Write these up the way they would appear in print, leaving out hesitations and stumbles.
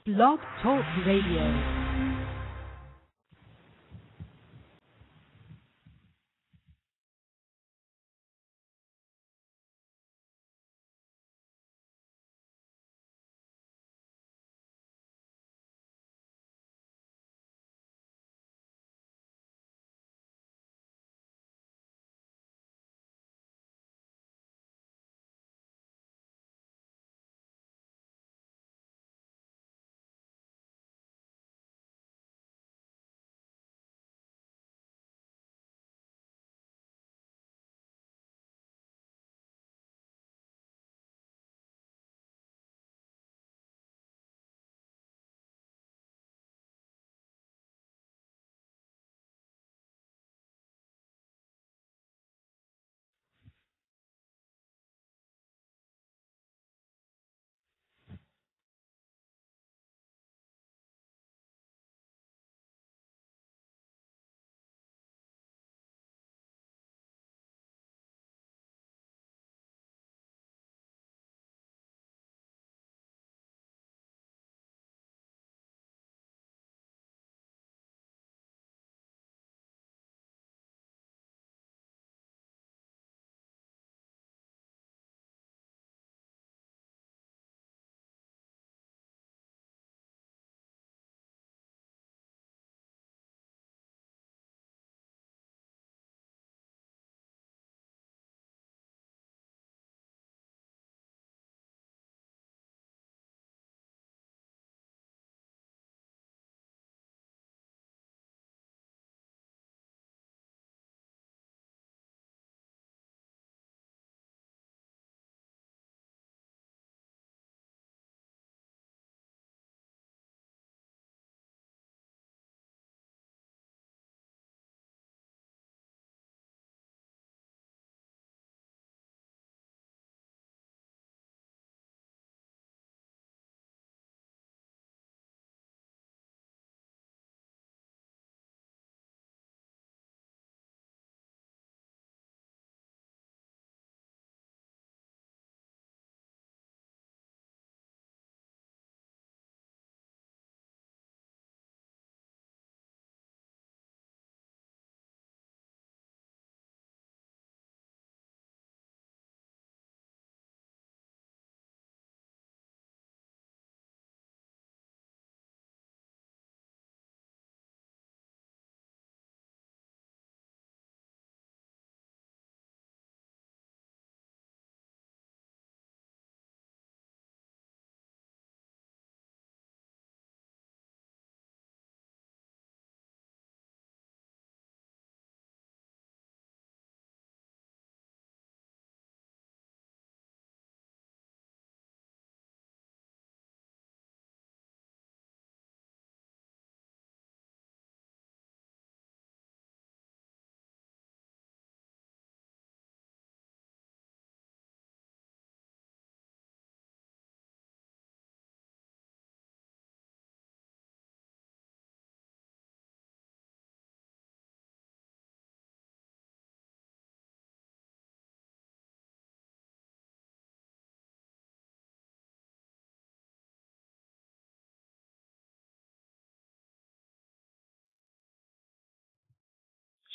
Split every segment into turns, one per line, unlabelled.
Blog Talk Radio.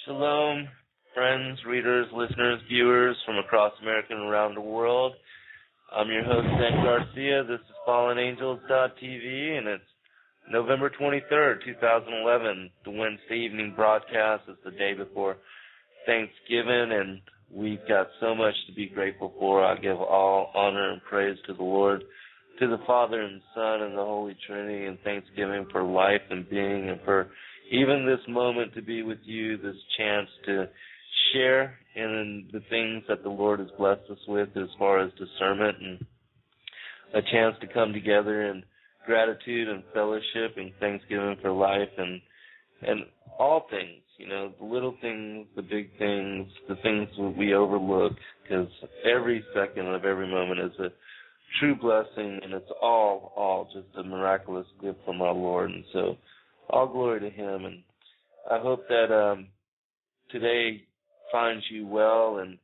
Shalom, friends, readers, listeners, viewers from across America and around the world. I'm your host, Dan Garcia. This is FallenAngels.tv, and it's November 23rd, 2011. The Wednesday evening broadcast is the day before Thanksgiving, and we've got so much to be grateful for. I give all honor and praise to the Lord, to the Father and Son and the Holy Trinity, and thanksgiving for life and being, and for even this moment to be with you, this chance to share in the things that the Lord has blessed us with as far as discernment, and a chance to come together in gratitude and fellowship and thanksgiving for life and all things, you know, the little things, the big things, the things that we overlook, because every second of every moment is a true blessing, and it's all just a miraculous gift from our Lord. And so all glory to Him, and I hope that today finds you well and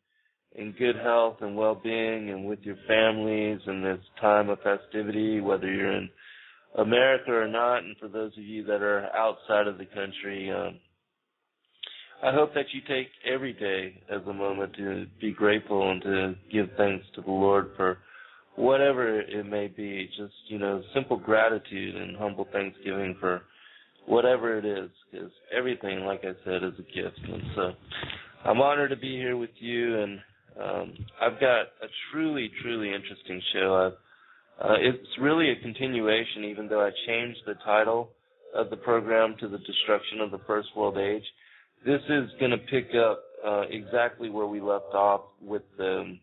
in good health and well-being and with your families in this time of festivity, whether you're in America or not, and for those of you that are outside of the country, I hope that you take every day as a moment to be grateful and to give thanks to the Lord for whatever it may be. Just, simple gratitude and humble thanksgiving for whatever it is, because everything, like I said, is a gift. And so I'm honored to be here with you, and I've got a truly, truly interesting show. It's really a continuation, even though I changed the title of the program to The Destruction of the First World Age. This is going to pick up exactly where we left off with the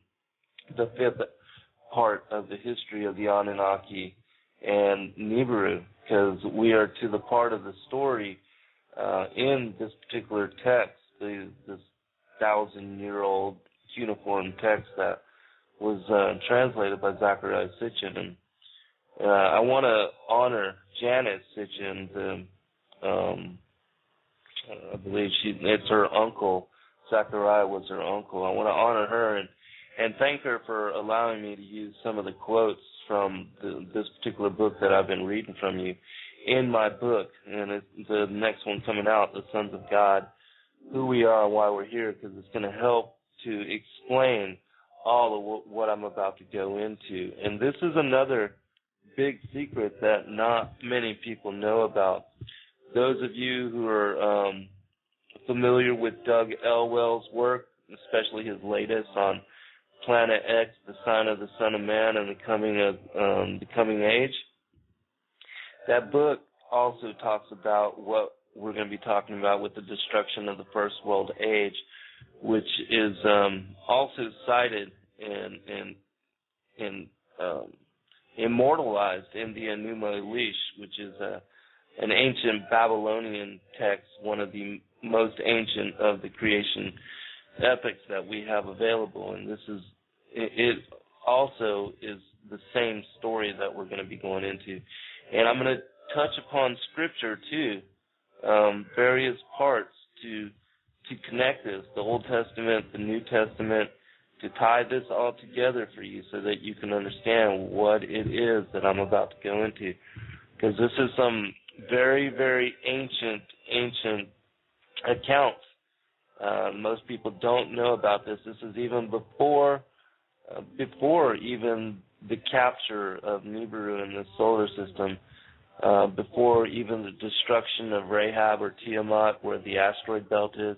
fifth part of the history of the Anunnaki and Nibiru, because we are to the part of the story in this particular text, this 1,000-year-old cuneiform text that was translated by Zachariah Sitchin. And I want to honor Janet Sitchin, I believe it's her uncle. Zachariah was her uncle. I want to honor her and thank her for allowing me to use some of the quotes from this particular book that I've been reading from you in my book. And the next one coming out, The Sons of God, Who We Are and Why We're Here, because it's going to help to explain all of what I'm about to go into. And this is another big secret that not many people know about. Those of you who are familiar with Doug Elwell's work, especially his latest on Planet X, the Sign of the Son of Man and the Coming Age, that book also talks about what we're going to be talking about with the destruction of the First World Age, which is also cited and immortalized in the Enuma Elish, which is an ancient Babylonian text, one of the most ancient of the creation epics that we have available. And it also is the same story that we're going to be going into. And I'm going to touch upon Scripture too, various parts to connect this, the Old Testament, the New Testament, to tie this all together for you so that you can understand what it is that I'm about to go into. Because this is some very, very ancient accounts. Most people don't know about this. This is even before even the capture of Nibiru in the solar system, before even the destruction of Rahab or Tiamat, where the asteroid belt is,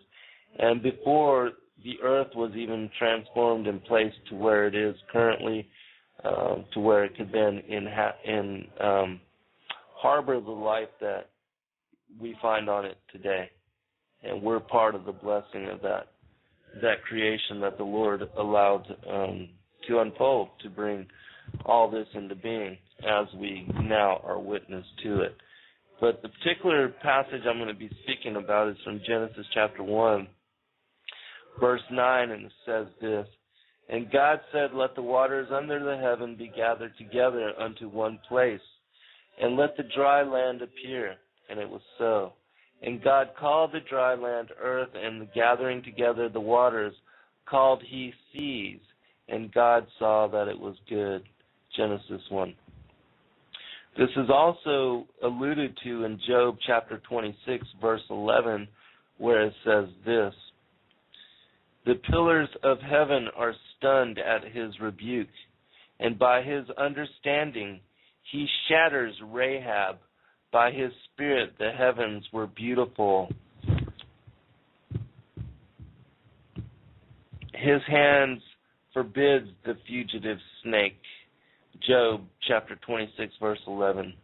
and before the Earth was even transformed and placed to where it is currently, to where it could then harbor the life that we find on it today. And we're part of the blessing of that creation that the Lord allowed to unfold, to bring all this into being as we now are witness to it. But the particular passage I'm going to be speaking about is from Genesis chapter 1, verse 9, and it says this: "And God said, let the waters under the heaven be gathered together unto one place, and let the dry land appear. And it was so. And God called the dry land earth, and the gathering together the waters called he seas. And God saw that it was good." Genesis 1. This is also alluded to in Job chapter 26, verse 11, where it says this: "The pillars of heaven are stunned at his rebuke, and by his understanding he shatters Rahab. By his spirit the heavens were beautiful. His hands forbids the fugitive snake." Job chapter 26, verse 11.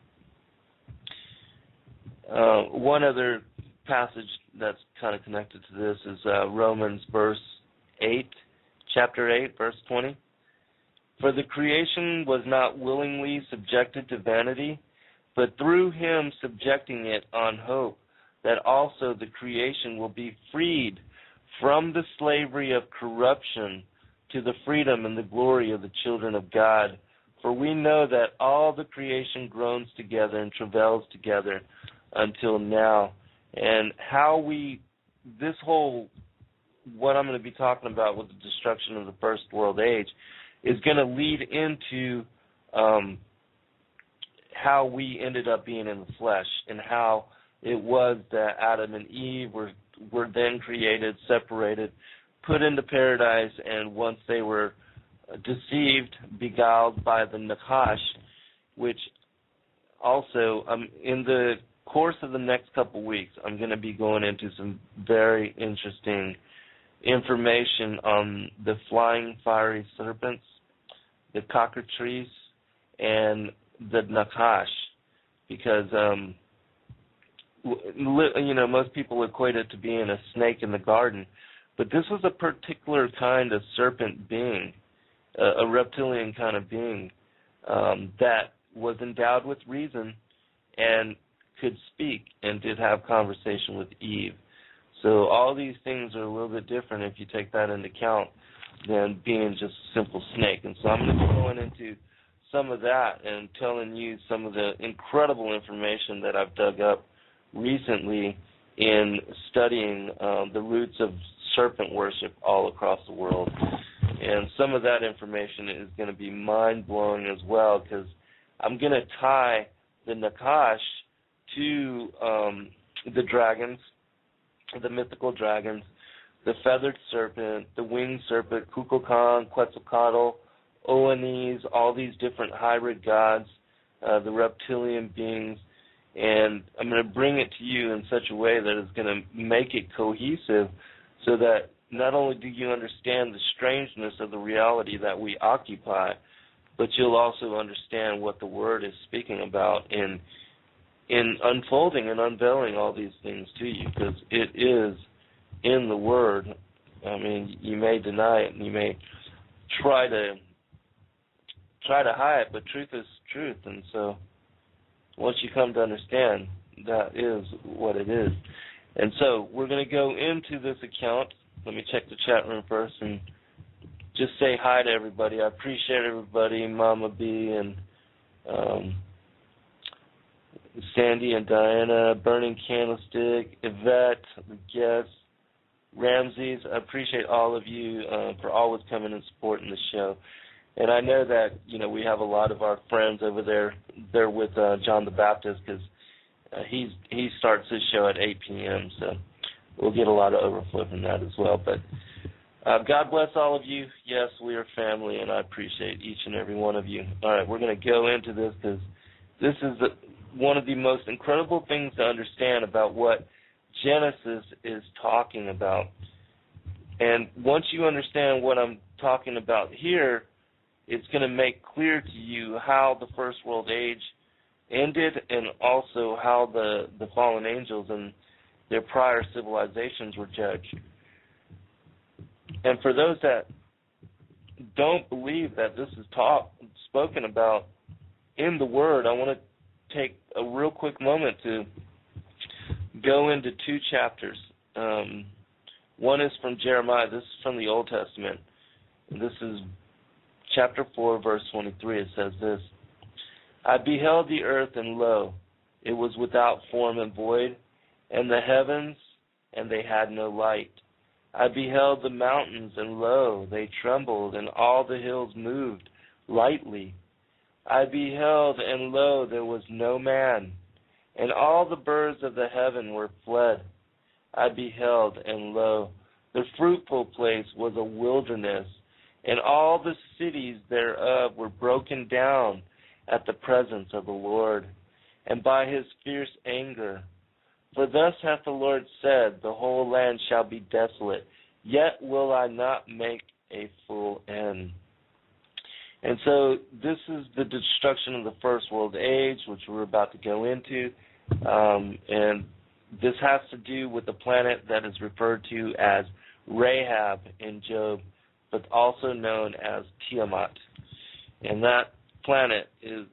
One other passage that's kind of connected to this is Romans chapter 8, verse 20. "For the creation was not willingly subjected to vanity, but through him subjecting it on hope, that also the creation will be freed from the slavery of corruption to the freedom and the glory of the children of God. For we know that all the creation groans together and travails together until now." And what I'm going to be talking about with the destruction of the First World Age is going to lead into how we ended up being in the flesh, and how it was that Adam and Eve were then created, separated, put into paradise, and once they were deceived, beguiled by the Nakash, which also, in the course of the next couple weeks, I'm going to be going into some very interesting information on the flying fiery serpents, the cockatrice, and the Nakash, because most people equate it to being a snake in the garden, but this was a particular kind of serpent being, a reptilian kind of being that was endowed with reason and could speak and did have conversation with Eve. So all these things are a little bit different if you take that into account than being just a simple snake. And so I'm going to be going into some of that and telling you some of the incredible information that I've dug up recently in studying the roots of serpent worship all across the world. And some of that information is going to be mind-blowing as well, because I'm going to tie the Nakash to the dragons, the mythical dragons, the feathered serpent, the winged serpent, Kukulkan, Quetzalcoatl, Oannes, all these different hybrid gods, the reptilian beings, and I'm going to bring it to you in such a way that it's going to make it cohesive so that not only do you understand the strangeness of the reality that we occupy, but you'll also understand what the Word is speaking about in unfolding and unveiling all these things to you, because it is in the Word. I mean, you may deny it and you may try to hide it, but truth is truth, and so once you come to understand, that is what it is. And so we're going to go into this account. Let me check the chat room first and just say hi to everybody. I appreciate everybody, Mama B and Sandy and Diana, Burning Candlestick, Yvette, the guests, Ramses. I appreciate all of you for always coming and supporting the show. And I know that, we have a lot of our friends over there. They're with John the Baptist, because he starts his show at 8 p.m., so we'll get a lot of overflow from that as well. But God bless all of you. Yes, we are family, and I appreciate each and every one of you. All right, we're going to go into this, because this is one of the most incredible things to understand about what Genesis is talking about. And once you understand what I'm talking about here, it's going to make clear to you how the first world age ended, and also how the fallen angels and their prior civilizations were judged. And for those that don't believe that this is spoken about in the Word, I want to take a real quick moment to go into two chapters. One is from Jeremiah. This is from the Old Testament. This is chapter 4, verse 23. It says this: I beheld the earth, and lo, it was without form and void, and the heavens, and they had no light. I beheld the mountains, and lo, they trembled, and all the hills moved lightly. I beheld, and lo, there was no man, and all the birds of the heaven were fled. I beheld, and lo, the fruitful place was a wilderness, and all the cities thereof were broken down at the presence of the Lord, and by his fierce anger. For thus hath the Lord said, the whole land shall be desolate, yet will I not make a full end. And so this is the destruction of the first world age, which we're about to go into, and this has to do with the planet that is referred to as Rahab in Job, but also known as Tiamat. And that planet is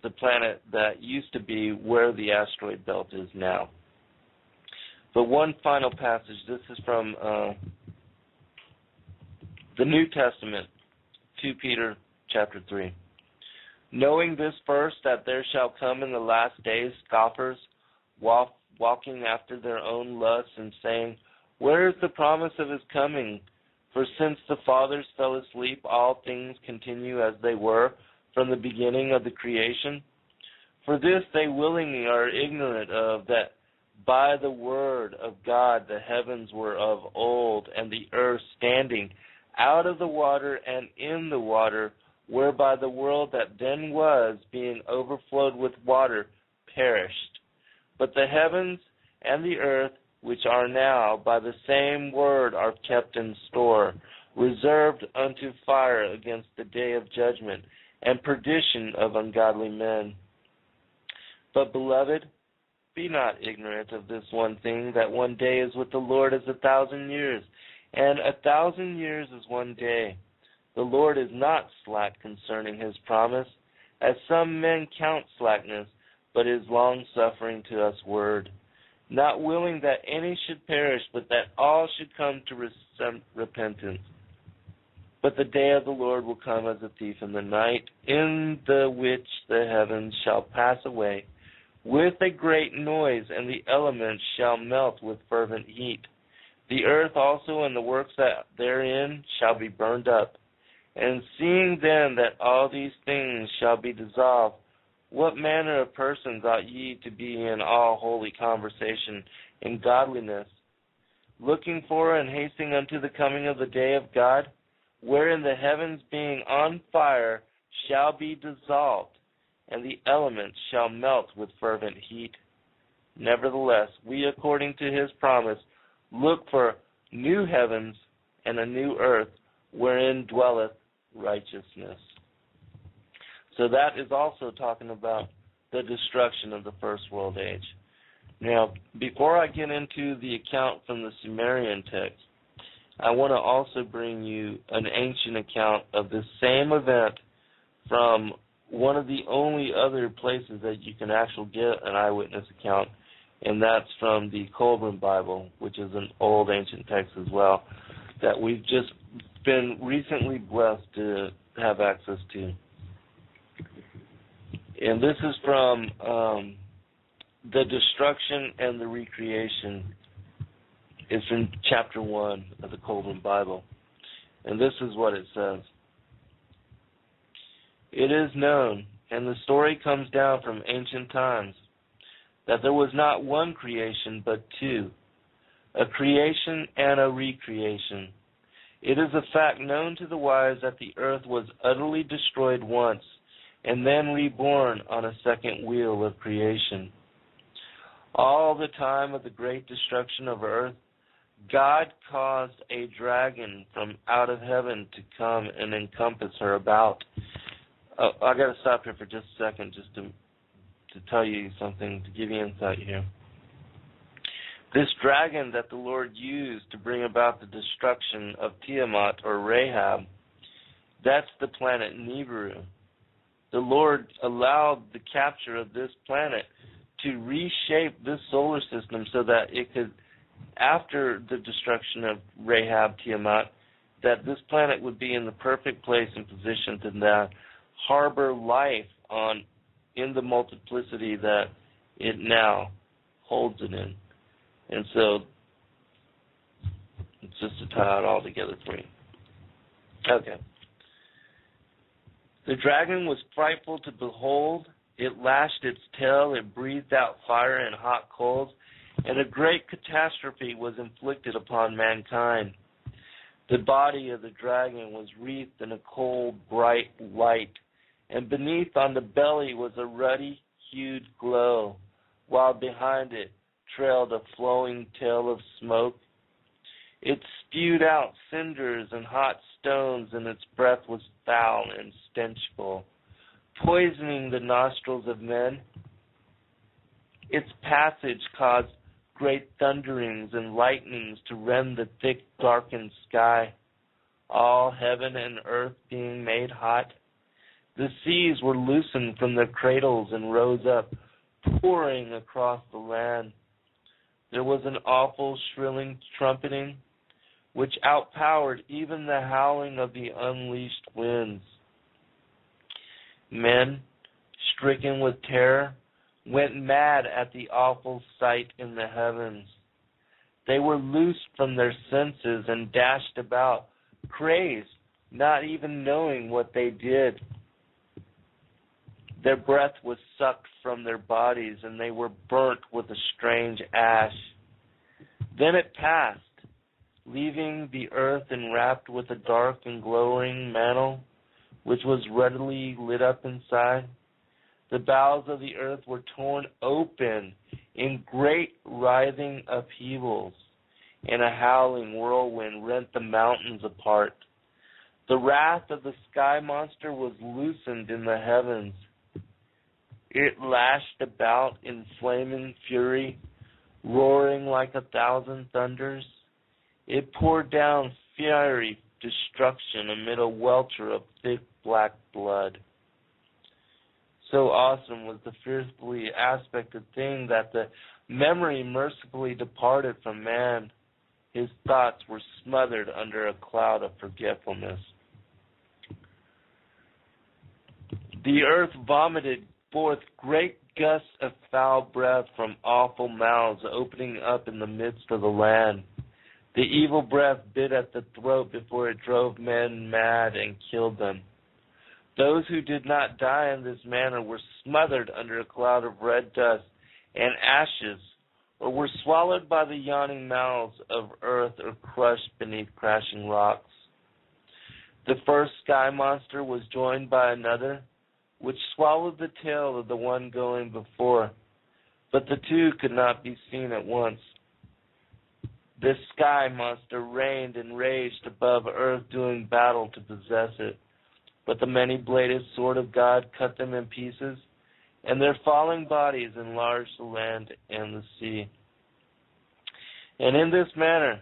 the planet that used to be where the asteroid belt is now. But one final passage. This is from the New Testament, 2 Peter chapter 3. Knowing this first, that there shall come in the last days scoffers, walking after their own lusts, and saying, where is the promise of his coming? For since the fathers fell asleep, all things continue as they were from the beginning of the creation. For this they willingly are ignorant of, that by the word of God the heavens were of old, and the earth standing out of the water and in the water, whereby the world that then was, being overflowed with water, perished. But the heavens and the earth, which are now, by the same word are kept in store, reserved unto fire against the day of judgment and perdition of ungodly men. But, beloved, be not ignorant of this one thing, that one day is with the Lord as 1,000 years, and 1,000 years is one day. The Lord is not slack concerning his promise, as some men count slackness, but is long-suffering to us word, not willing that any should perish, but that all should come to repentance. But the day of the Lord will come as a thief in the night, in the which the heavens shall pass away with a great noise, and the elements shall melt with fervent heat. The earth also and the works that therein shall be burned up. And seeing then that all these things shall be dissolved, what manner of persons ought ye to be in all holy conversation and godliness, looking for and hastening unto the coming of the day of God, wherein the heavens being on fire shall be dissolved, and the elements shall melt with fervent heat? Nevertheless, we, according to his promise, look for new heavens and a new earth, wherein dwelleth righteousness. So that is also talking about the destruction of the first world age. Now, before I get into the account from the Sumerian text, I want to also bring you an ancient account of this same event from one of the only other places that you can actually get an eyewitness account, and that's from the Colburn Bible, which is an old ancient text as well, that we've just been recently blessed to have access to. And this is from the destruction and the recreation. It's in chapter 1 of the Colburn Bible. And this is what it says. It is known, and the story comes down from ancient times, that there was not one creation but two, a creation and a recreation. It is a fact known to the wise that the earth was utterly destroyed once, and then reborn on a second wheel of creation. All the time of the great destruction of earth, God caused a dragon from out of heaven to come and encompass her about. I got to stop here for just a second, just to tell you something, to give you insight here. This dragon that the Lord used to bring about the destruction of Tiamat or Rahab, that's the planet Nibiru. The Lord allowed the capture of this planet to reshape this solar system so that it could, after the destruction of Rahab, Tiamat, that this planet would be in the perfect place and position to now harbor life in the multiplicity that it now holds it in. And so, it's just to tie it all together for you. Okay. The dragon was frightful to behold. It lashed its tail, it breathed out fire and hot coals, and a great catastrophe was inflicted upon mankind. The body of the dragon was wreathed in a cold, bright light, and beneath on the belly was a ruddy hued glow, while behind it trailed a flowing tail of smoke. It spewed out cinders and hot stones, and its breath was foul and stenchful, poisoning the nostrils of men. Its passage caused great thunderings and lightnings to rend the thick, darkened sky, all heaven and earth being made hot. The seas were loosened from their cradles and rose up, pouring across the land. There was an awful shrilling trumpeting, which outpowered even the howling of the unleashed winds. Men, stricken with terror, went mad at the awful sight in the heavens. They were loosed from their senses and dashed about, crazed, not even knowing what they did. Their breath was sucked from their bodies, and they were burnt with a strange ash. Then it passed, leaving the earth enwrapped with a dark and glowing mantle, which was readily lit up inside. The bowels of the earth were torn open in great writhing upheavals, and a howling whirlwind rent the mountains apart. The wrath of the sky monster was loosened in the heavens. It lashed about in flaming fury, roaring like 1,000 thunders. It poured down fiery destruction amid a welter of thick black blood. So awesome was the fearfully aspected thing that the memory mercifully departed from man. His thoughts were smothered under a cloud of forgetfulness. The earth vomited forth great gusts of foul breath from awful mouths opening up in the midst of the land. The evil breath bit at the throat before it drove men mad and killed them. Those who did not die in this manner were smothered under a cloud of red dust and ashes, or were swallowed by the yawning mouths of earth or crushed beneath crashing rocks. The first sky monster was joined by another, which swallowed the tail of the one going before, but the two could not be seen at once. This sky monster reigned and raged above earth, doing battle to possess it. But the many-bladed sword of God cut them in pieces, and their falling bodies enlarged the land and the sea. And in this manner,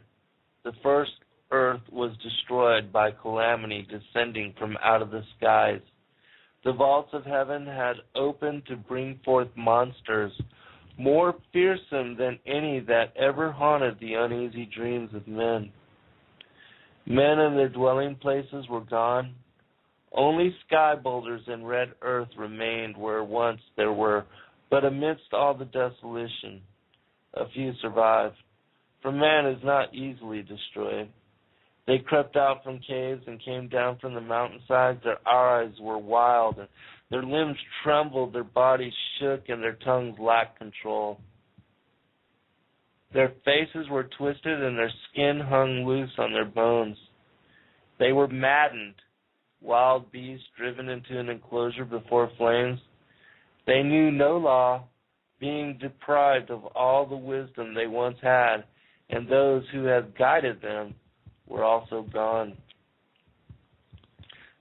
the first earth was destroyed by calamity descending from out of the skies. The vaults of heaven had opened to bring forth monsters more fearsome than any that ever haunted the uneasy dreams of men. Men and their dwelling places were gone. Only sky boulders and red earth remained where once there were, but amidst all the desolation, a few survived. For man is not easily destroyed. They crept out from caves and came down from the mountainsides. Their eyes were wild, and their limbs trembled, their bodies shook, and their tongues lacked control. Their faces were twisted, and their skin hung loose on their bones. They were maddened, wild beasts driven into an enclosure before flames. They knew no law, being deprived of all the wisdom they once had, and those who had guided them were also gone.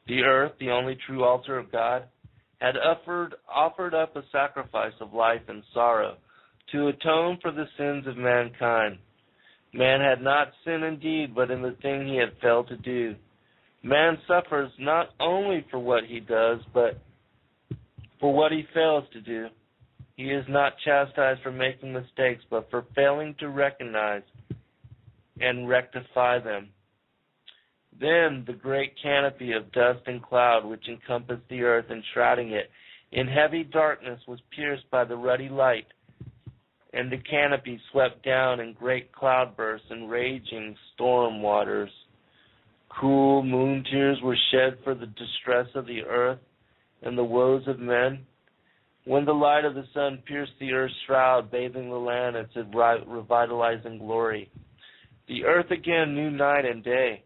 The earth, the only true altar of God, had offered up a sacrifice of life and sorrow to atone for the sins of mankind. Man had not sinned indeed, but in the thing he had failed to do. Man suffers not only for what he does, but for what he fails to do. He is not chastised for making mistakes, but for failing to recognize and rectify them. Then the great canopy of dust and cloud which encompassed the earth, enshrouding it in heavy darkness, was pierced by the ruddy light, and the canopy swept down in great cloudbursts and raging storm waters. Cool moon tears were shed for the distress of the earth and the woes of men. When the light of the sun pierced the earth's shroud, bathing the land in its revitalizing glory, the earth again knew night and day,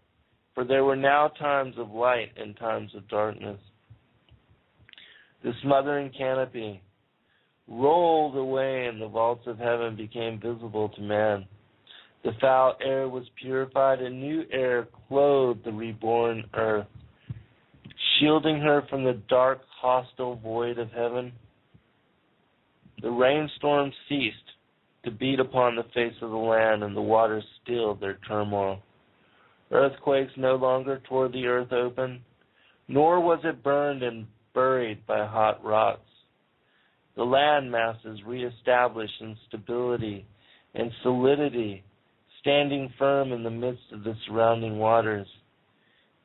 for there were now times of light and times of darkness. The smothering canopy rolled away, and the vaults of heaven became visible to man. The foul air was purified, and new air clothed the reborn earth, shielding her from the dark, hostile void of heaven. The rainstorm ceased to beat upon the face of the land, and the waters stilled their turmoil. Earthquakes no longer tore the earth open, nor was it burned and buried by hot rocks. The land masses reestablished in stability and solidity, standing firm in the midst of the surrounding waters.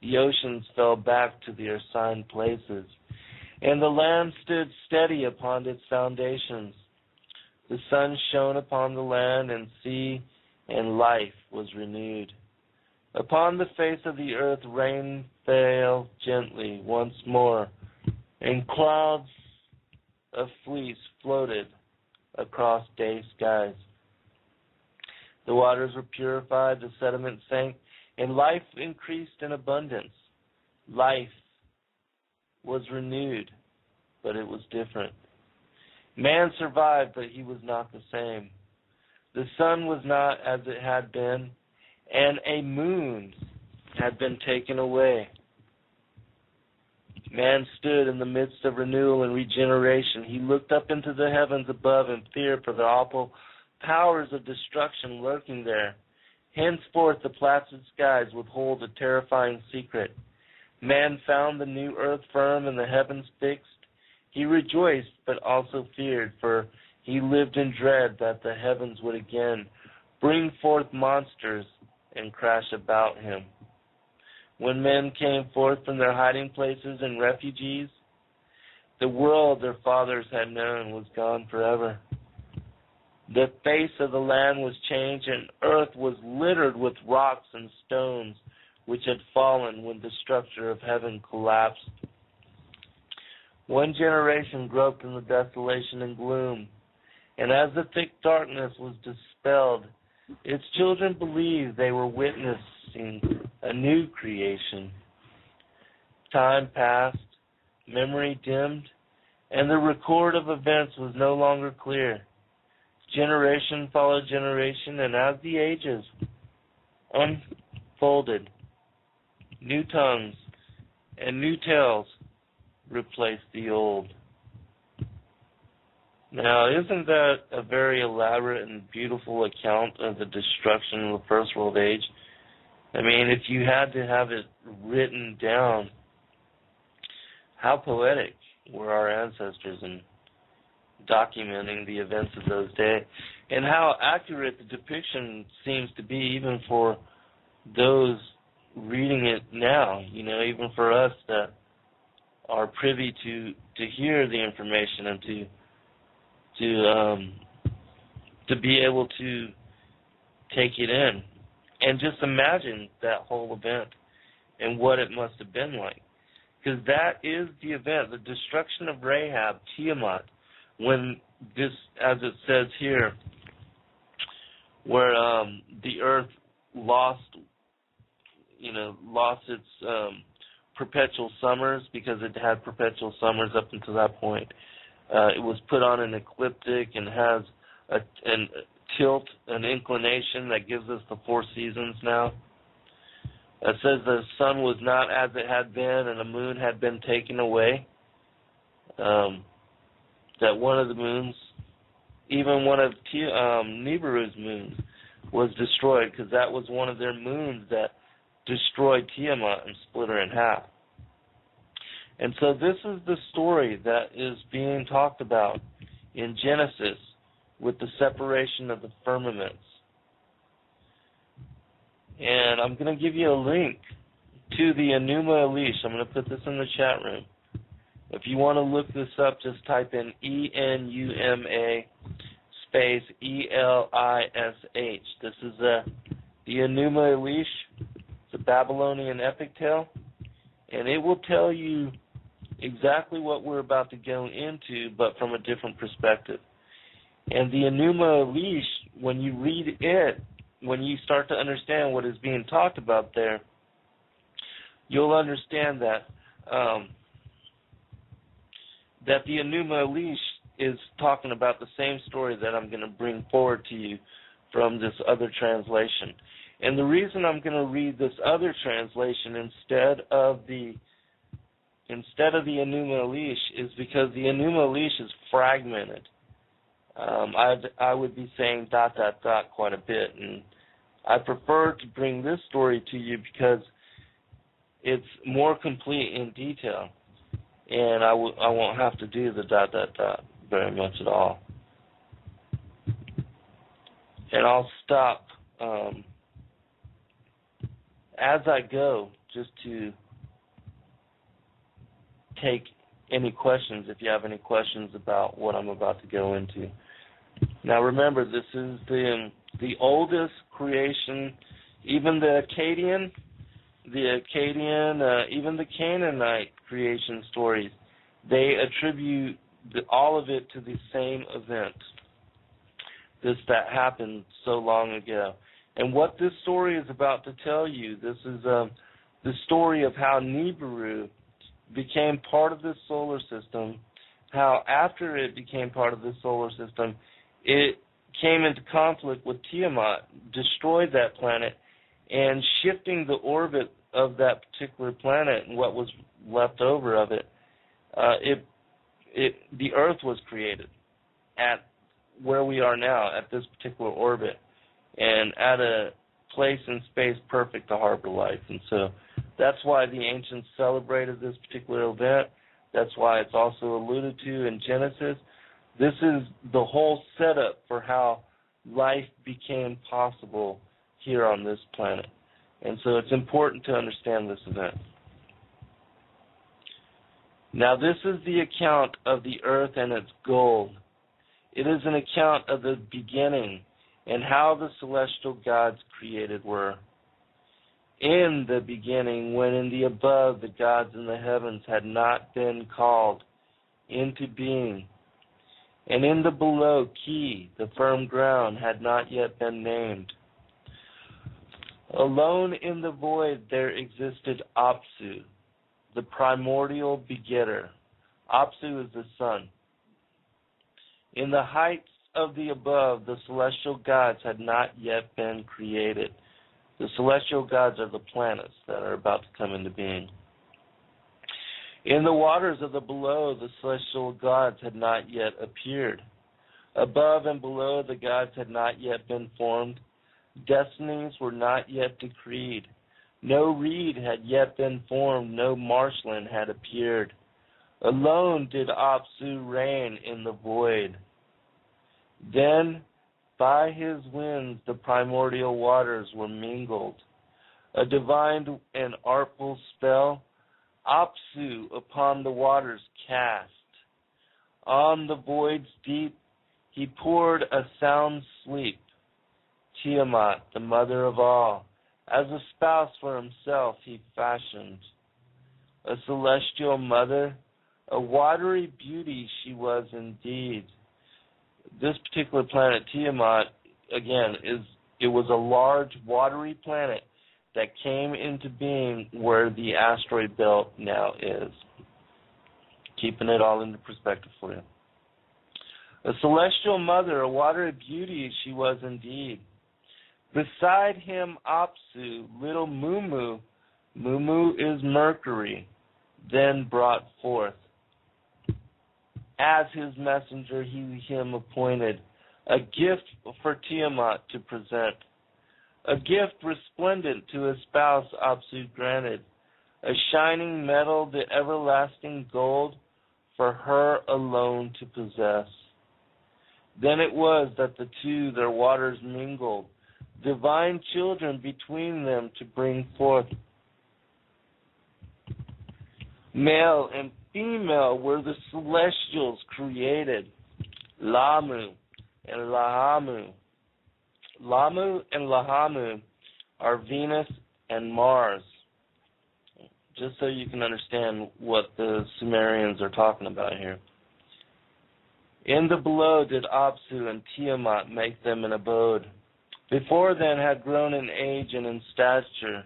The oceans fell back to their assigned places, and the land stood steady upon its foundations. The sun shone upon the land and sea, and life was renewed. Upon the face of the earth rain fell gently once more, and clouds of fleece floated across day skies. The waters were purified, the sediment sank, and life increased in abundance. Life was renewed, but it was different. Man survived, but he was not the same. The sun was not as it had been, and a moon had been taken away. Man stood in the midst of renewal and regeneration. He looked up into the heavens above in fear for the awful powers of destruction lurking there. Henceforth the placid skies would hold a terrifying secret. Man found the new earth firm and the heavens fixed. He rejoiced, but also feared, for he lived in dread that the heavens would again bring forth monsters and crash about him. When men came forth from their hiding places and refugees, the world their fathers had known was gone forever. The face of the land was changed, and earth was littered with rocks and stones which had fallen when the structure of heaven collapsed. One generation groped in the desolation and gloom, and as the thick darkness was dispelled, its children believed they were witnessing a new creation. Time passed, memory dimmed, and the record of events was no longer clear. Generation followed generation, and as the ages unfolded, new tongues and new tales replaced the old. Now, isn't that a very elaborate and beautiful account of the destruction of the First World Age? I mean, if you had to have it written down, how poetic were our ancestors in documenting the events of those days, and how accurate the depiction seems to be even for those reading it now, even for us that are privy to hear the information and to be able to take it in and just imagine that whole event and what it must have been like. Because that is the event, the destruction of Rahab, Tiamat, when this, as it says here, where the earth lost its perpetual summers, because it had perpetual summers up until that point. It was put on an ecliptic and has a tilt, an inclination that gives us the 4 seasons now. It says the sun was not as it had been, and the moon had been taken away. That one of the moons, even one of Nibiru's moons, was destroyed, because that was one of their moons that destroyed Tiamat and split her in half. And so this is the story that is being talked about in Genesis with the separation of the firmaments. And I'm going to give you a link to the Enuma Elish. I'm going to put this in the chat room. If you want to look this up, just type in ENUMA space ELISH. This is the Enuma Elish. It's a Babylonian epic tale, and it will tell you exactly what we're about to go into, but from a different perspective. And the Enuma Elish, when you read it, when you start to understand what is being talked about there, you'll understand that that the Enuma Elish is talking about the same story that I'm going to bring forward to you from this other translation. And the reason I'm going to read this other translation instead of the Enuma Elish is because the Enuma Elish is fragmented. I would be saying ... quite a bit, and I prefer to bring this story to you because it's more complete in detail, and I won't have to do the ... very much at all. And I'll stop as I go, just to take any questions, if you have any questions about what I'm about to go into. Now remember, this is the oldest creation. Even the Akkadian, even the Canaanite creation stories, they attribute all of it to the same event. That happened so long ago. And what this story is about to tell you, this is the story of how Nibiru became part of this solar system, how after it became part of this solar system, it came into conflict with Tiamat, destroyed that planet, and shifting the orbit of that particular planet and what was left over of it, the Earth was created at where we are now, at this particular orbit, and at a place in space perfect to harbor life. And so that's why the ancients celebrated this particular event. That's why it's also alluded to in Genesis. This is the whole setup for how life became possible here on this planet. And so it's important to understand this event. Now, this is the account of the earth and its gold. It is an account of the beginning and how the celestial gods created were. In the beginning, when in the above the gods in the heavens had not been called into being, and in the below key, the firm ground had not yet been named. Alone in the void there existed Apsu, the primordial begetter. Apsu is the sun. In the heights of the above, the celestial gods had not yet been created. The celestial gods are the planets that are about to come into being. In the waters of the below, the celestial gods had not yet appeared. Above and below, the gods had not yet been formed. Destinies were not yet decreed. No reed had yet been formed. No marshland had appeared. Alone did Apsu reign in the void. Then, by his winds, the primordial waters were mingled. A divine and artful spell, Apsu upon the waters cast. On the void's deep, he poured a sound sleep. Tiamat, the mother of all, as a spouse for himself he fashioned. A celestial mother, a watery beauty she was indeed. This particular planet, Tiamat, again, it was a large watery planet that came into being where the asteroid belt now is. Keeping it all into perspective for you. A celestial mother, a watery beauty she was indeed. Beside him, Apsu, little Mumu, Mumu is Mercury, then brought forth. As his messenger, he him appointed a gift for Tiamat to present. A gift resplendent to his spouse Apsu granted, a shining metal, the everlasting gold, for her alone to possess. Then it was that the two their waters mingled, divine children between them to bring forth. Male and female were the celestials created, Lamu and Lahamu. Lamu and Lahamu are Venus and Mars, just so you can understand what the Sumerians are talking about here. In the below did Apsu and Tiamat make them an abode. Before then had grown in age and in stature.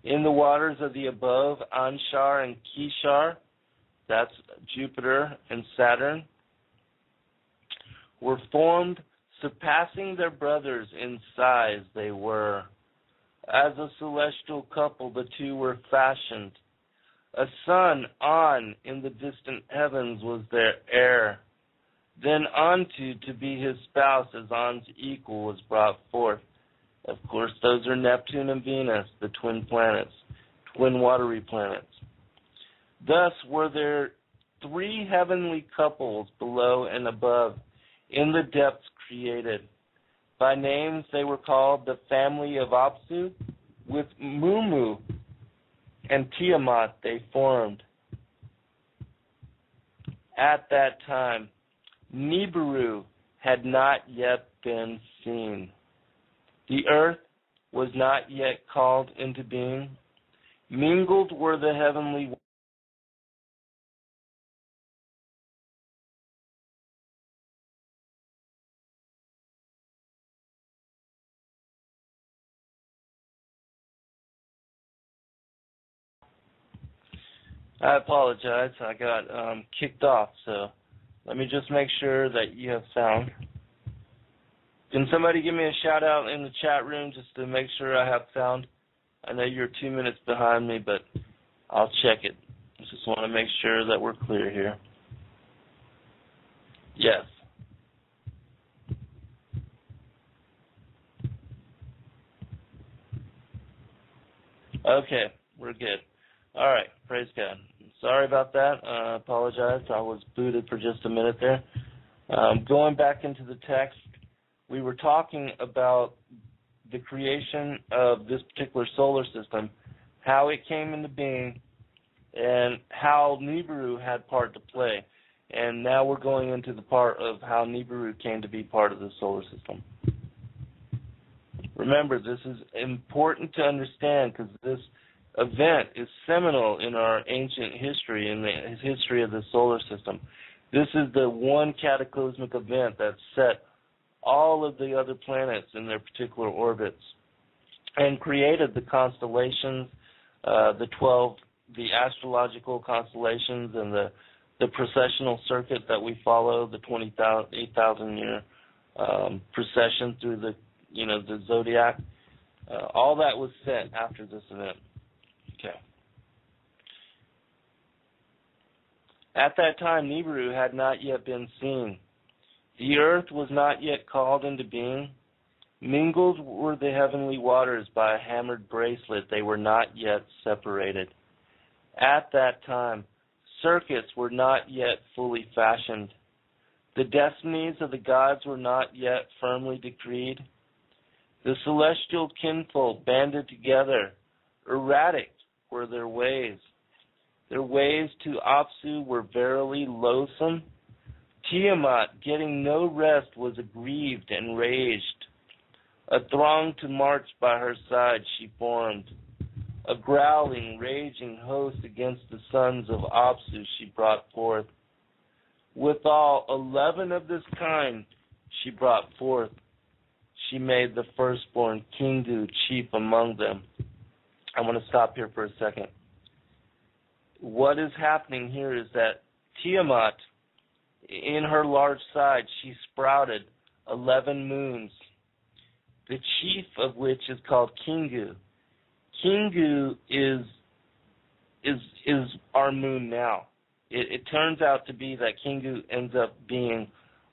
In the waters of the above, Anshar and Kishar, that's Jupiter and Saturn, were formed, surpassing their brothers in size they were. As a celestial couple, the two were fashioned. A son, On, in the distant heavens was their heir. Then Antu, to be his spouse as On's equal, was brought forth. Of course, those are Neptune and Venus, the twin planets, twin watery planets. Thus were there three heavenly couples below and above, in the depths created. By names they were called the family of Apsu, with Mumu and Tiamat they formed. At that time, Nibiru had not yet been seen. The earth was not yet called into being. Mingled were the heavenly I apologize. I got kicked off, so let me just make sure that you have sound. Can somebody give me a shout out in the chat room just to make sure I have sound? I know you're 2 minutes behind me, but I'll check it. Just want to make sure that we're clear here. Yes. Okay, we're good. All right, praise God. Sorry about that. I apologize. I was booted for just a minute there. Going back into the text, we were talking about the creation of this particular solar system, how it came into being, and how Nibiru had part to play. And now we're going into the part of how Nibiru came to be part of the solar system. Remember, this is important to understand because this event is seminal in our ancient history, in the history of the solar system. This is the one cataclysmic event that set all of the other planets in their particular orbits and created the constellations, the astrological constellations, and the processional circuit that we follow, the 8,000-year procession through the zodiac. All that was set after this event. Okay. At that time, Nibiru had not yet been seen. The earth was not yet called into being. Mingled were the heavenly waters by a hammered bracelet. They were not yet separated. At that time, circuits were not yet fully fashioned. The destinies of the gods were not yet firmly decreed. The celestial kinfolk banded together. Erratic were their ways. Their ways to Apsu were verily loathsome. Tiamat, getting no rest, was aggrieved and raged. A throng to march by her side she formed. A growling, raging host against the sons of Apsu she brought forth. Withal 11 of this kind she brought forth. She made the firstborn Kingu chief among them. I want to stop here for a second. What is happening here is that Tiamat, in her large side, she sprouted 11 moons, the chief of which is called Kingu. Kingu is our moon now. It turns out to be that Kingu ends up being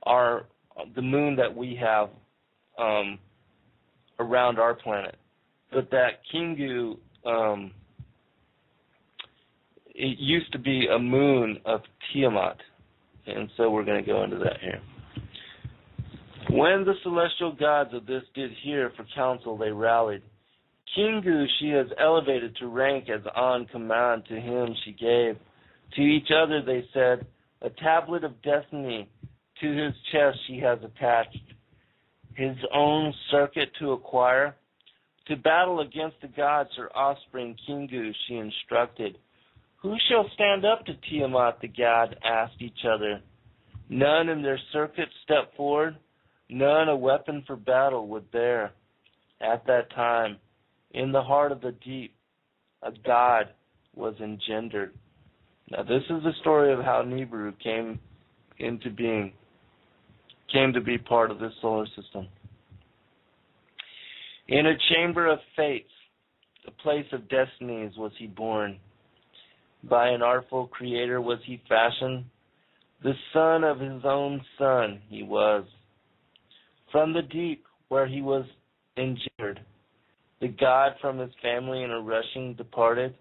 the moon that we have around our planet. But that Kingu, it used to be a moon of Tiamat. And so we're going to go into that here. When the celestial gods of this did hear for counsel, they rallied. Kingu she has elevated to rank as on command to him she gave. To each other they said, a tablet of destiny to his chest she has attached. His own circuit to acquire. To battle against the gods her offspring Kingu she instructed. Who shall stand up to Tiamat, the god, asked each other. None in their circuit stepped forward, none a weapon for battle would bear. At that time, in the heart of the deep, a god was engendered. Now this is the story of how Nibiru came into being, came to be part of this solar system. In a chamber of fates, a place of destinies was he born. By an artful creator was he fashioned. The son of his own son he was. From the deep where he was engendered, the God from his family in a rushing departed.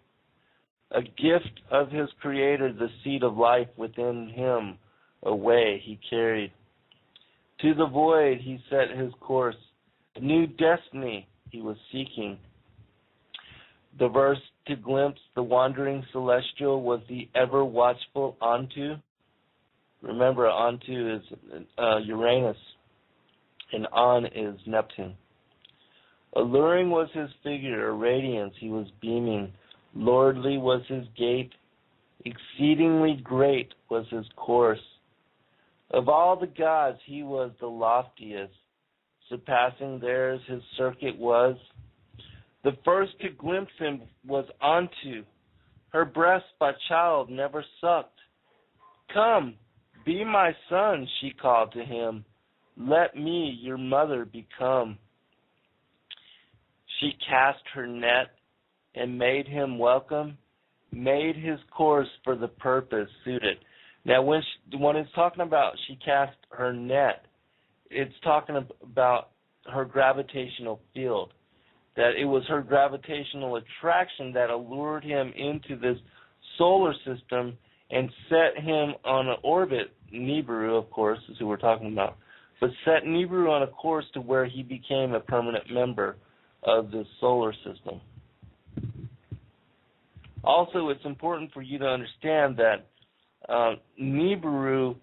A gift of his creator, the seed of life within him, away he carried. To the void he set his course. A new destiny he was seeking. The verse to glimpse the wandering celestial was the ever watchful Antu. Remember, Antu is Uranus, and An is Neptune. Alluring was his figure, a radiance he was beaming. Lordly was his gait, exceedingly great was his course. Of all the gods he was the loftiest, surpassing theirs his circuit was. The first to glimpse him was Antu, her breast by child never sucked. Come, be my son, she called to him. Let me your mother become. She cast her net and made him welcome, made his course for the purpose suited. Now, when it's talking about she cast her net, it's talking about her gravitational field, that it was her gravitational attraction that allured him into this solar system and set him on an orbit. Nibiru, of course, is who we're talking about, but set Nibiru on a course to where he became a permanent member of the solar system. Also, it's important for you to understand that Nibiru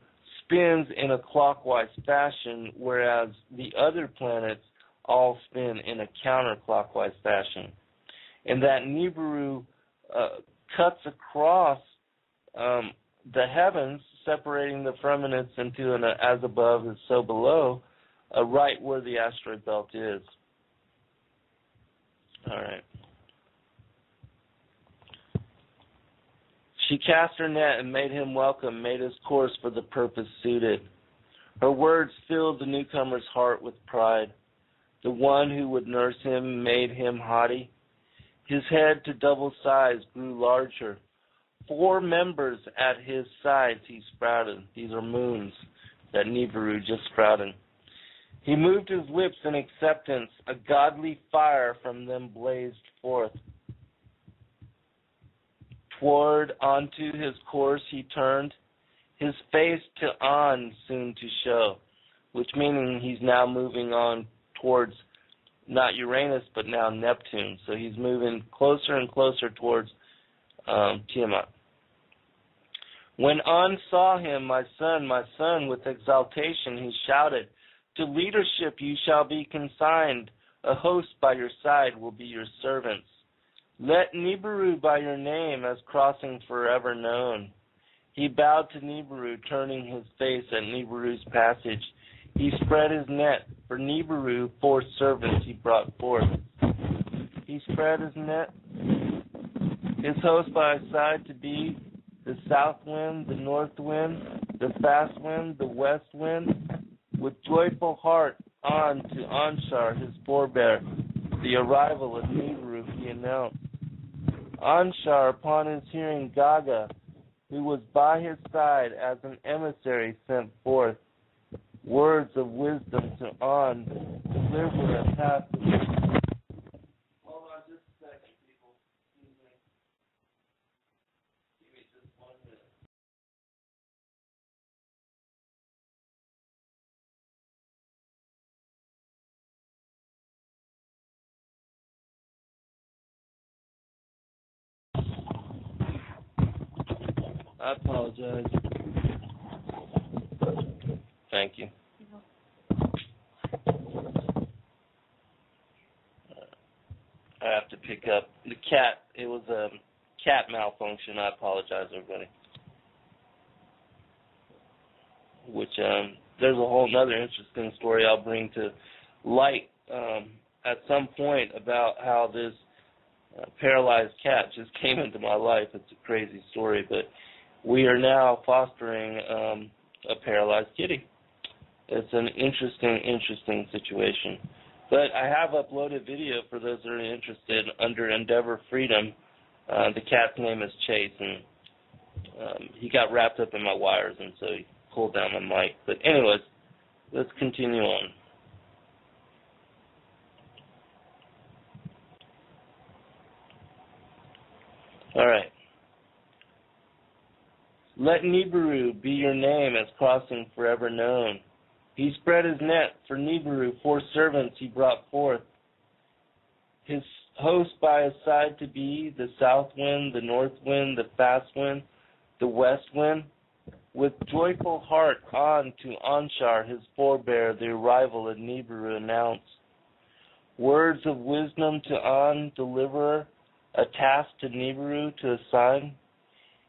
spins in a clockwise fashion, whereas the other planets all spin in a counterclockwise fashion. And that Nibiru cuts across the heavens, separating the firmaments into an as above and so below, right where the asteroid belt is. All right. She cast her net and made him welcome, made his course for the purpose suited. Her words filled the newcomer's heart with pride. The one who would nurse him made him haughty. His head to double size grew larger. 4 members at his sides he sprouted. These are moons that Nibiru just sprouted. He moved his lips in acceptance. A godly fire from them blazed forth. Toward onto his course he turned, his face to on soon to show, which meaning he's now moving on towards not Uranus but now Neptune. So he's moving closer and closer towards Tiamat. When On saw him, my son, with exaltation he shouted, to leadership you shall be consigned, a host by your side will be your servants. Let Nibiru by your name as crossing forever known. He bowed to Nibiru, turning his face at Nibiru's passage. He spread his net, for Nibiru 4 servants he brought forth. He spread his net, his host by his side to be the south wind, the north wind, the fast wind, the west wind. With joyful heart on to Anshar, his forebear, the arrival of Nibiru he announced. Anshar, upon his hearing Gaga, who was by his side as an emissary sent forth, words of wisdom to On, deliver a path. Hold on just a second, people. Excuse me. Give me just 1 minute. I apologize. Thank you. I have to pick up the cat. It was a cat malfunction. I apologize, everybody. Which there's a whole other interesting story I'll bring to light at some point about how this paralyzed cat just came into my life. It's a crazy story, but we are now fostering a paralyzed kitty. It's an interesting situation. But I have uploaded video for those that are interested under Endeavor Freedom. The cat's name is Chase, and he got wrapped up in my wires, and so he pulled down my mic. But anyways, let's continue on. All right. Let Nibiru be your name as crossing forever known. He spread his net for Nibiru, 4 servants he brought forth. His host by his side to be the south wind, the north wind, the fast wind, the west wind. With joyful heart on to Anshar, his forebear, the arrival of Nibiru announced. Words of wisdom to On, deliverer, a task to Nibiru to assign.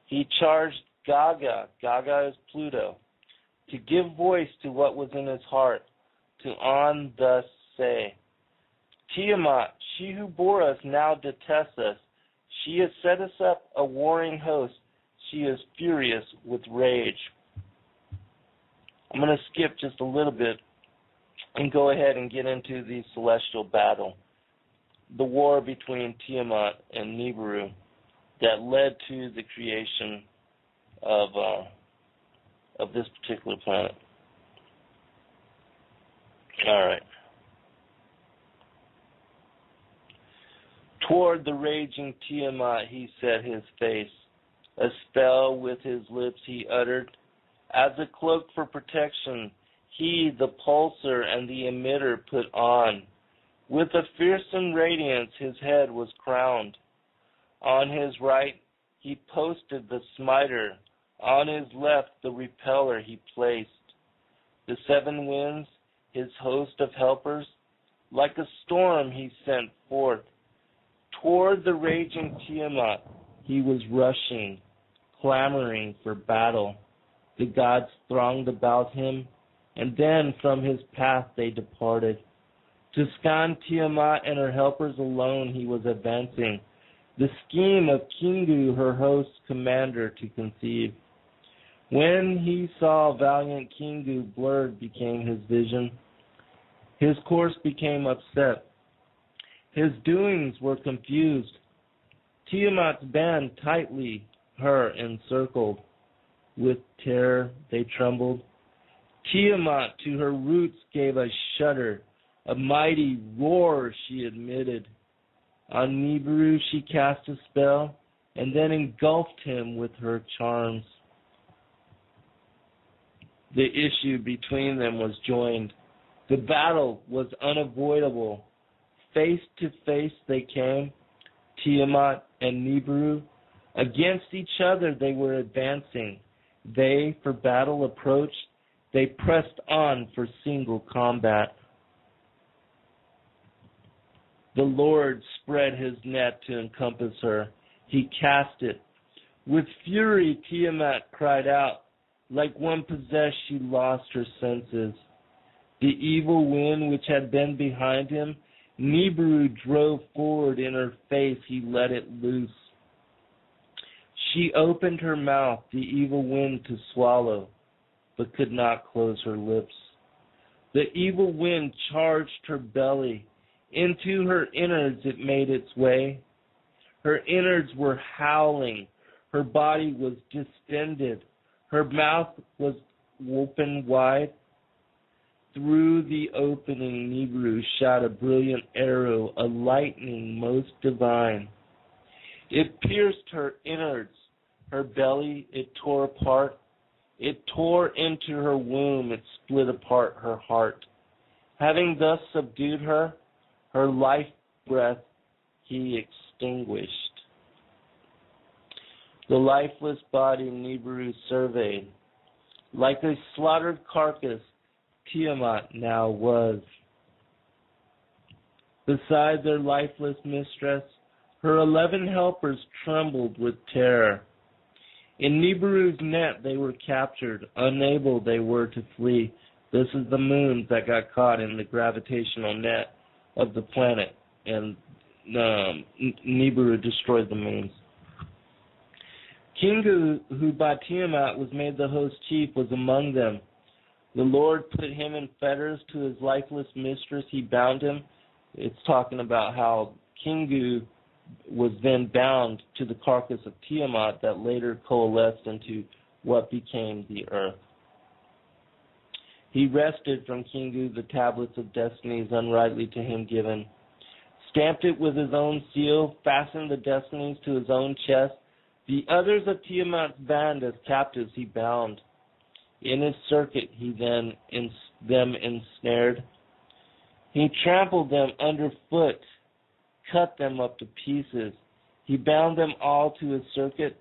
He charged Gaga is Pluto, to give voice to what was in his heart, to On thus say, Tiamat, she who bore us now detests us, She has set us up a warring host. She is furious with rage. I'm going to skip just a little bit and go ahead and get into the celestial battle, the war between Tiamat and Nibiru that led to the creation of this particular planet. All right. Toward the raging Tiamat he set his face. A spell with his lips he uttered. As a cloak for protection, he the pulsar and the emitter put on. With a fearsome radiance his head was crowned. On his right he posted the smiter. On his left the repeller he placed. The seven winds, his host of helpers, like a storm he sent forth. Toward the raging Tiamat he was rushing, clamoring for battle. The gods thronged about him, and then from his path they departed. To scan Tiamat and her helpers alone he was advancing, the scheme of Kingu, her host's commander, to conceive. When he saw valiant Kingu, blurred became his vision. His course became upset. His doings were confused. Tiamat's band tightly her encircled. With terror they trembled. Tiamat to her roots gave a shudder. A mighty roar she emitted. On Nibiru she cast a spell, and then engulfed him with her charms. The issue between them was joined. The battle was unavoidable. Face to face they came, Tiamat and Nibiru. Against each other they were advancing. They for battle approached. They pressed on for single combat. The Lord spread his net to encompass her. He cast it. With fury Tiamat cried out. Like one possessed she lost her senses. The evil wind which had been behind him, Nibiru drove forward in her face. He let it loose. She opened her mouth, the evil wind to swallow, but could not close her lips. The evil wind charged her belly. Into her innards it made its way. Her innards were howling. Her body was distended. Her mouth was open wide. Through the opening Nibiru shot a brilliant arrow, a lightning most divine. It pierced her innards, her belly it tore apart. It tore into her womb, it split apart her heart. Having thus subdued her, her life breath he extinguished. The lifeless body Nibiru surveyed. Like a slaughtered carcass, Tiamat now was. Beside their lifeless mistress, her 11 helpers trembled with terror. In Nibiru's net they were captured, unable they were to flee. This is the moons that got caught in the gravitational net of the planet, and Nibiru destroyed the moons. Kingu, who by Tiamat was made the host chief, was among them. The Lord put him in fetters to his lifeless mistress. He bound him. It's talking about how Kingu was then bound to the carcass of Tiamat that later coalesced into what became the earth. He wrested from Kingu the tablets of destinies unrightly to him given, stamped it with his own seal, fastened the destinies to his own chest. The others of Tiamat's band as captives he bound. In his circuit he then them ensnared. He trampled them underfoot, cut them up to pieces. He bound them all to his circuit.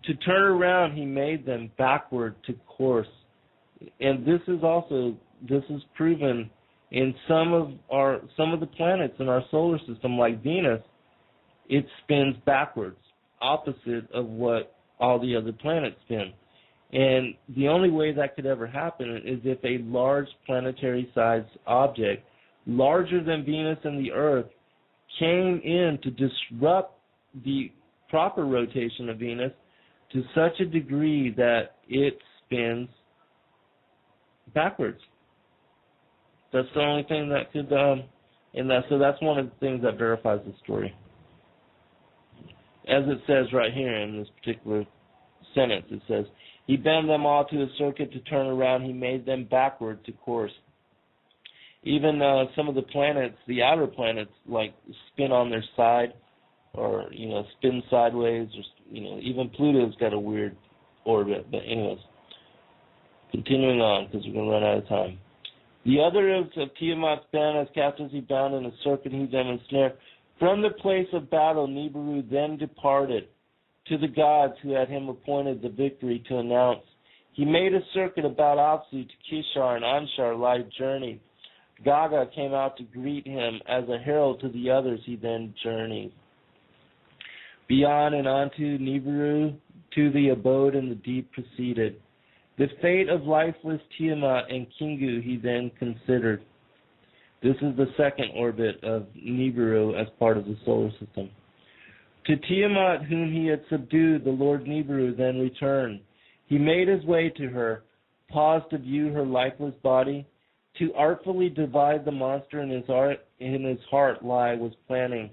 To turn around he made them backward to course. And this is proven in some of the planets in our solar system, like Venus. It spins backwards, opposite of what all the other planets spin. And the only way that could ever happen is if a large planetary-sized object, larger than Venus and the Earth, came in to disrupt the proper rotation of Venus to such a degree that it spins backwards. That's the only thing that could, so that's one of the things that verifies the story. As it says right here in this particular sentence, it says, he bent them all to a circuit to turn around. He made them backward to course. Even some of the planets, the outer planets, like spin on their side, or spin sideways, or even Pluto's got a weird orbit. But anyways, continuing on because we're going to run out of time. The others of Tiamat's band as captives he bound in a circuit he them ensnared. From the place of battle, Nibiru then departed to the gods who had him appointed the victory to announce. He made a circuit about Apsu to Kishar and Anshar light journeyed. Gaga came out to greet him as a herald to the others. He then journeyed beyond and onto Nibiru to the abode in the deep proceeded. The fate of lifeless Tiamat and Kingu he then considered. This is the second orbit of Nibiru as part of the solar system. To Tiamat, whom he had subdued, the Lord Nibiru then returned. He made his way to her, paused to view her lifeless body, to artfully divide the monster in his heart lie was planning.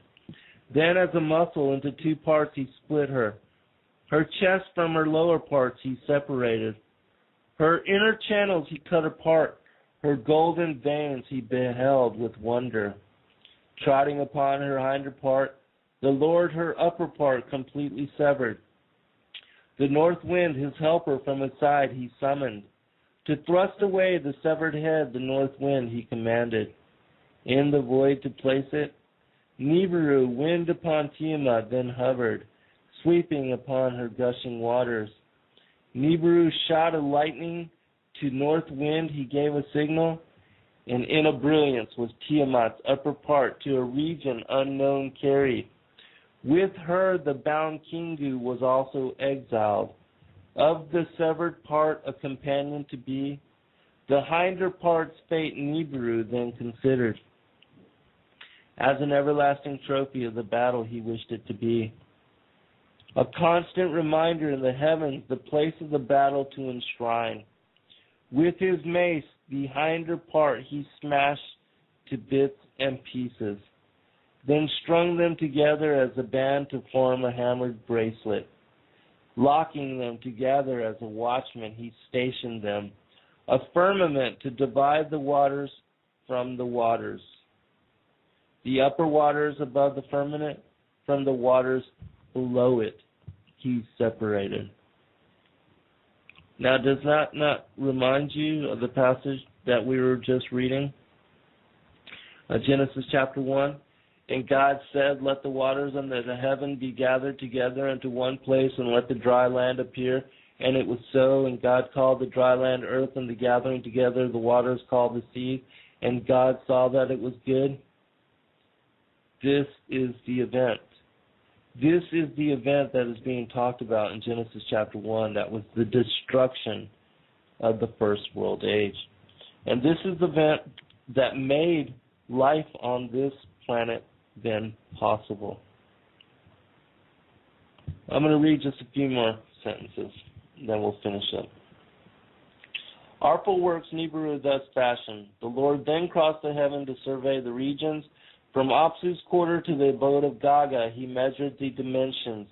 Then as a muscle into two parts he split her. Her chest from her lower parts he separated. Her inner channels he cut apart. Her golden veins he beheld with wonder. Trotting upon her hinder part, the Lord her upper part completely severed. The north wind, his helper from his side, he summoned. To thrust away the severed head, the north wind he commanded. In the void to place it, Nibiru, wind upon Tiamat, then hovered, sweeping upon her gushing waters. Nibiru shot a lightning, to north wind he gave a signal, and in a brilliance was Tiamat's upper part to a region unknown carried. With her the bound Kingu was also exiled. Of the severed part a companion to be, the hinder part's fate Nibiru then considered. As an everlasting trophy of the battle he wished it to be. A constant reminder in the heavens the place of the battle to enshrine. With his mace the hinder part he smashed to bits and pieces, then strung them together as a band to form a hammered bracelet. Locking them together as a watchman he stationed them, a firmament to divide the waters from the waters. The upper waters above the firmament from the waters below it he separated. Now, does that not remind you of the passage that we were just reading? Genesis chapter 1. And God said, let the waters under the heaven be gathered together into one place, and let the dry land appear. And it was so, and God called the dry land earth, and the gathering together the waters called the sea. And God saw that it was good. This is the event. This is the event that is being talked about in Genesis chapter 1. That was the destruction of the first world age. And this is the event that made life on this planet then possible. I'm going to read just a few more sentences, then we'll finish up. Artful works Nibiru thus fashioned. The Lord then crossed the heaven to survey the regions. From Apsu's quarter to the abode of Gaga, he measured the dimensions.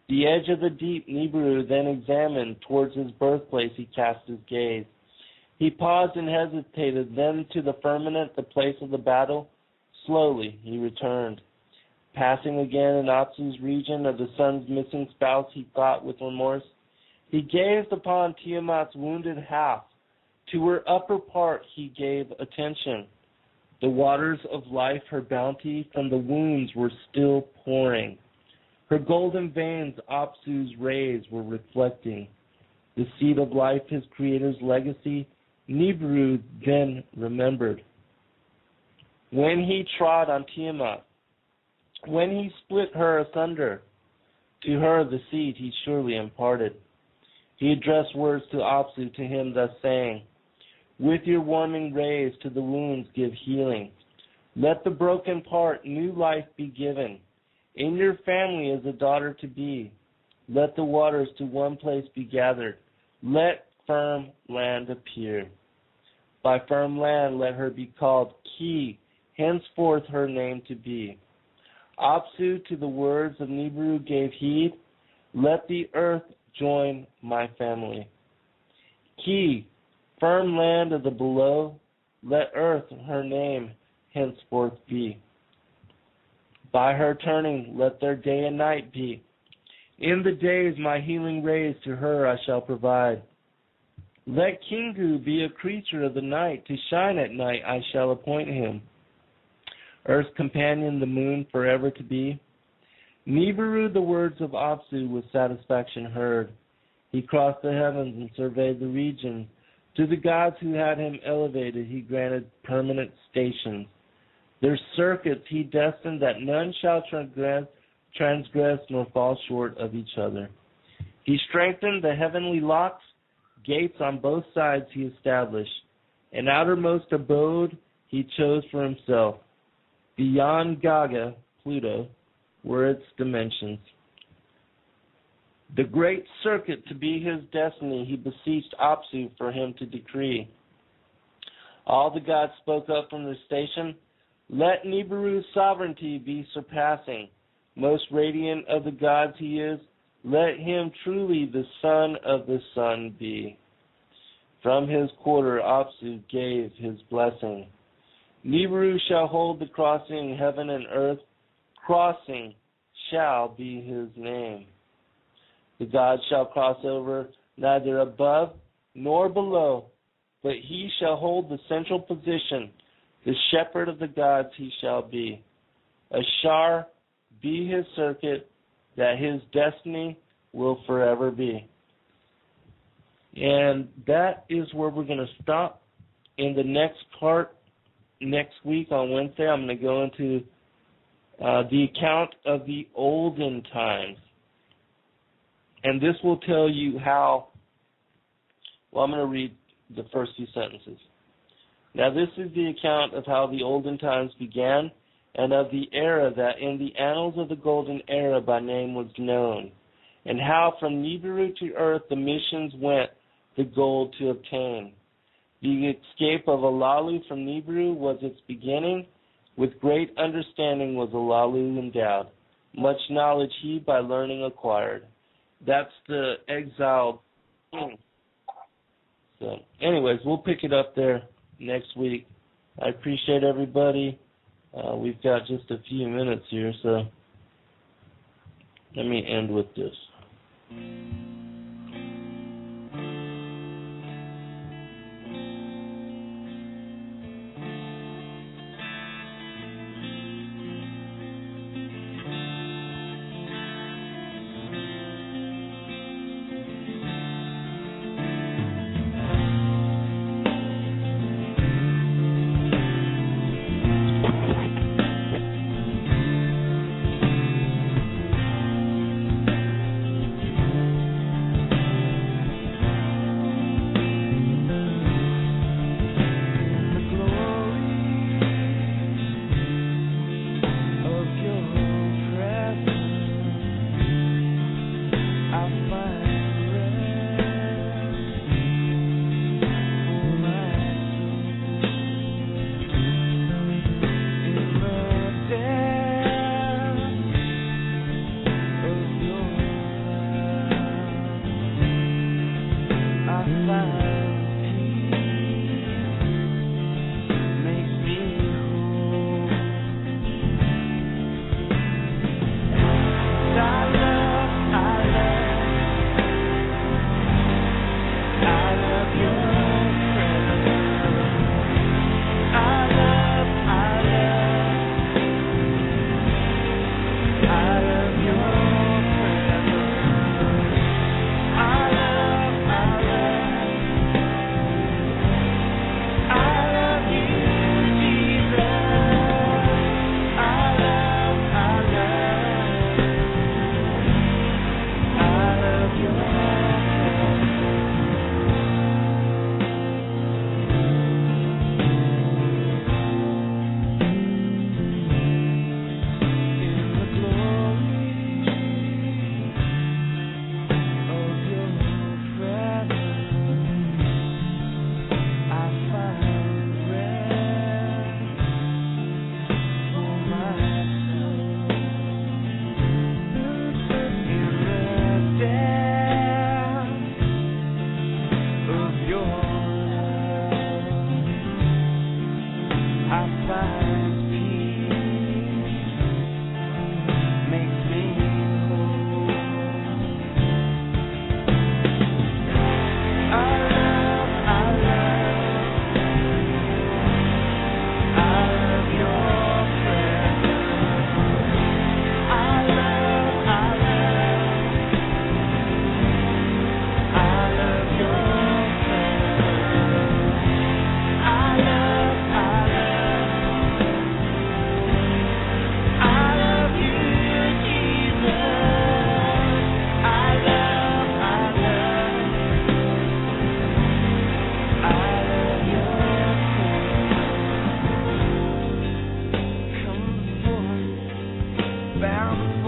The edge of the deep Nibiru then examined. Towards his birthplace he cast his gaze. He paused and hesitated, then to the firmament, the place of the battle. Slowly he returned. Passing again in Apsu's region of the sun's missing spouse, he thought with remorse. He gazed upon Tiamat's wounded half. To her upper part he gave attention. The waters of life, her bounty, from the wounds were still pouring. Her golden veins, Apsu's rays were reflecting. The seed of life, his creator's legacy, Nibiru then remembered. When he trod on Tiamat, when he split her asunder, to her the seed he surely imparted. He addressed words to Apsu, to him thus saying, with your warming rays to the wounds give healing. Let the broken part new life be given.
In your family as a daughter to be, let the waters to one place be gathered. Let firm land appear. By firm land let her be called Ki, henceforth her name to be. Apsu to the words of Nibiru gave heed. Let the earth join my family. Ki, firm land of the below, let earth her name henceforth be. By her turning, let their day and night be. In the days my healing rays to her I shall provide. Let Kingu be a creature of the night, to shine at night I shall appoint him. Earth's companion, the moon, forever to be. Nibiru the words of Apsu with satisfaction heard. He crossed the heavens and surveyed the region. To the gods who had him elevated he granted permanent stations. Their circuits he destined that none shall transgress nor fall short of each other. He strengthened the heavenly locks, gates on both sides he established. An outermost abode he chose for himself. Beyond Gaga, Pluto, were its dimensions. The great circuit to be his destiny he beseeched Apsu for him to decree. All the gods spoke up from their station. Let Nibiru's sovereignty be surpassing. Most radiant of the gods he is. Let him truly the son of the sun be. From his quarter Apsu gave his blessing. Nibiru shall hold the crossing heaven and earth. Crossing shall be his name. The gods shall cross over neither above nor below, but he shall hold the central position. The shepherd of the gods he shall be. Ashar be his circuit, that his destiny will forever be. And that is where we're going to stop. In the next part, next week on Wednesday, I'm going to go into the account of the olden times. And this will tell you how, well, I'm going to read the first few sentences. Now this is the account of how the olden times began, and of the era that in the annals of the golden era by name was known, and how from Nibiru to earth the missions went the gold to obtain. The escape of Alalu from Nibiru was its beginning. With great understanding was Alalu endowed. Much knowledge he by learning acquired. That's the exiled. So, anyways, we'll pick it up there next week. I appreciate everybody. We've got just a few minutes here, so let me end with this.
bound